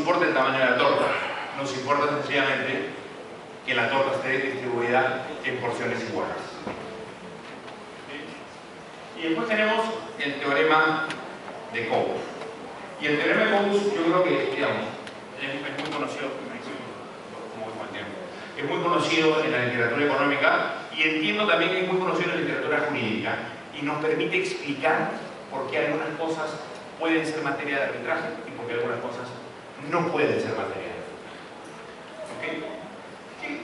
importa el tamaño de la torta, nos importa sencillamente que la torta esté distribuida en porciones iguales. ¿Sí? Y después tenemos el teorema de Coase. Y el teorema de Coase, yo creo que, digamos, es muy conocido, es muy conocido en la literatura económica y entiendo también que es muy conocido en la literatura jurídica y nos permite explicar por qué algunas cosas pueden ser materia de arbitraje y por qué algunas cosas no pueden ser materia de arbitraje. ¿Okay?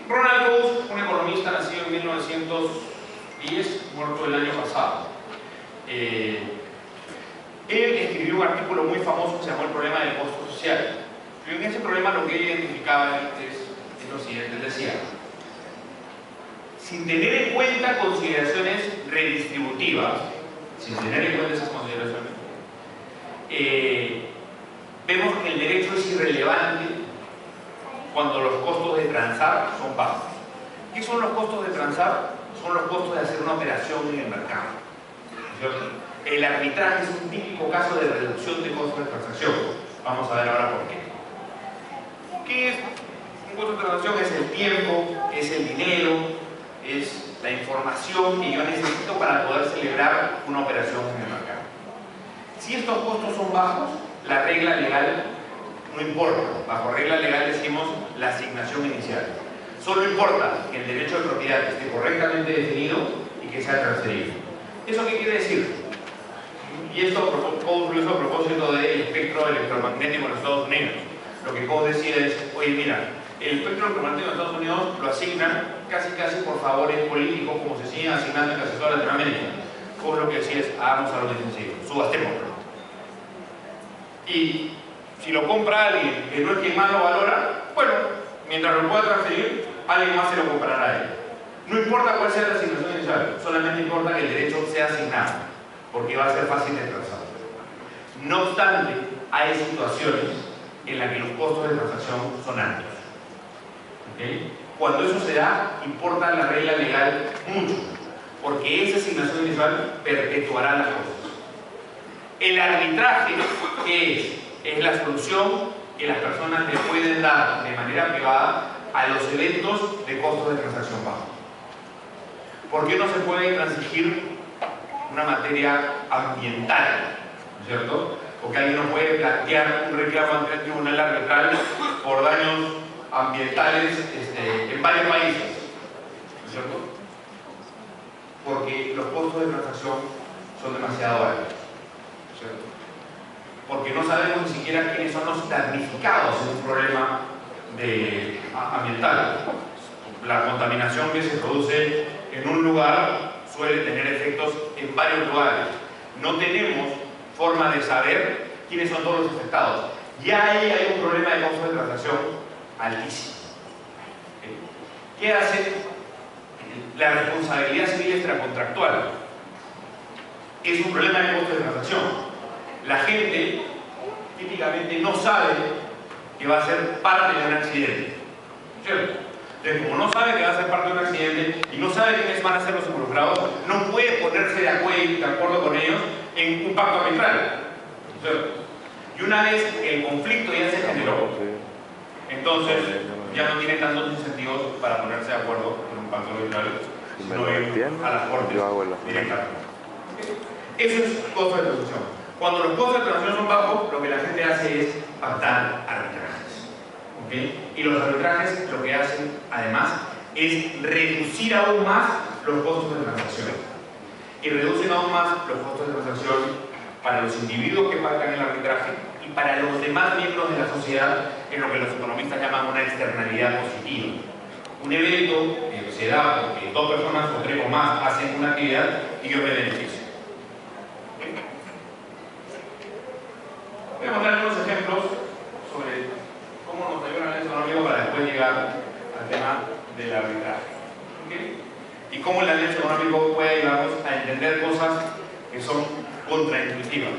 Ronald Coase, un economista nacido en 1910, muerto el año pasado. Él escribió un artículo muy famoso que se llamó El problema del costo social. Y en ese problema lo que él identificaba es lo siguiente, él decía: sin tener en cuenta consideraciones redistributivas, sin tener en cuenta esas consideraciones, vemos que el derecho es irrelevante cuando los costos de transar son bajos. ¿Qué son los costos de transar? Son los costos de hacer una operación en el mercado, ¿cierto? El arbitraje es un típico caso de reducción de costos de transacción. Vamos a ver ahora por qué. ¿Qué es un costo de transacción? Es el tiempo, es el dinero, es la información que yo necesito para poder celebrar una operación en el mercado. Si estos costos son bajos, la regla legal no importa. Bajo regla legal decimos la asignación inicial. Solo importa que el derecho de propiedad esté correctamente definido y que sea transferido. ¿Eso qué quiere decir? Y esto Coase lo hizo a propósito del espectro electromagnético en los Estados Unidos. Lo que Coase decía es: oye, mira, el espectro electromagnético en Estados Unidos lo asignan casi por favores políticos, como se siguen asignando en casi toda Latinoamérica. Coase lo que decía es: hagamos algo de sencillo, subastémoslo. Y si lo compra alguien que no es quien más lo valora, bueno, mientras lo pueda transferir, alguien más se lo comprará a él. No importa cuál sea la asignación inicial, solamente importa que el derecho sea asignado, porque va a ser fácil de transar. No obstante, hay situaciones en las que los costos de transacción son altos. ¿Okay? Cuando eso se da, importa la regla legal mucho, porque esa asignación inicial perpetuará las cosas. El arbitraje, ¿qué es? Es la solución que las personas le pueden dar de manera privada a los eventos de costos de transacción bajos. ¿Por qué no se puede transigir una materia ambiental? ¿No es cierto? Porque alguien no puede plantear un reclamo ante el tribunal arbitral por daños ambientales en varios países. ¿No es cierto? Porque los costos de transacción son demasiado altos. ¿Cierto? Porque no sabemos ni siquiera quiénes son los damnificados en un problema ambiental. La contaminación que se produce en un lugar suele tener efectos en varios lugares. No tenemos forma de saber quiénes son todos los afectados. Ya ahí hay un problema de costos de transacción altísimo. ¿Qué hace la responsabilidad civil extracontractual? Es un problema de costos de transacción. La gente típicamente no sabe que va a ser parte de un accidente, ¿cierto? Entonces, como no sabe que va a ser parte de un accidente y no sabe quiénes van a ser los involucrados, no puede ponerse de acuerdo con ellos en un pacto arbitral, ¿cierto? Y una vez que el conflicto ya se generó, entonces ya no tiene tantos incentivos para ponerse de acuerdo en un pacto arbitral, sino ir a las cortes directamente. Eso es costo de transacción. Cuando los costos de transacción son bajos, lo que la gente hace es pactar arbitrajes. ¿Okay? Y los arbitrajes lo que hacen, además, es reducir aún más los costos de transacción. Y reducen aún más los costos de transacción para los individuos que pactan el arbitraje y para los demás miembros de la sociedad, en lo que los economistas llaman una externalidad positiva. Un evento que se da porque dos personas o tres o más hacen una actividad y yo me beneficio. Voy a mostrar algunos ejemplos sobre cómo nos ayuda el análisis económico para después llegar al tema del arbitraje. ¿Okay? Y cómo el análisis económico puede ayudarnos a entender cosas que son contraintuitivas.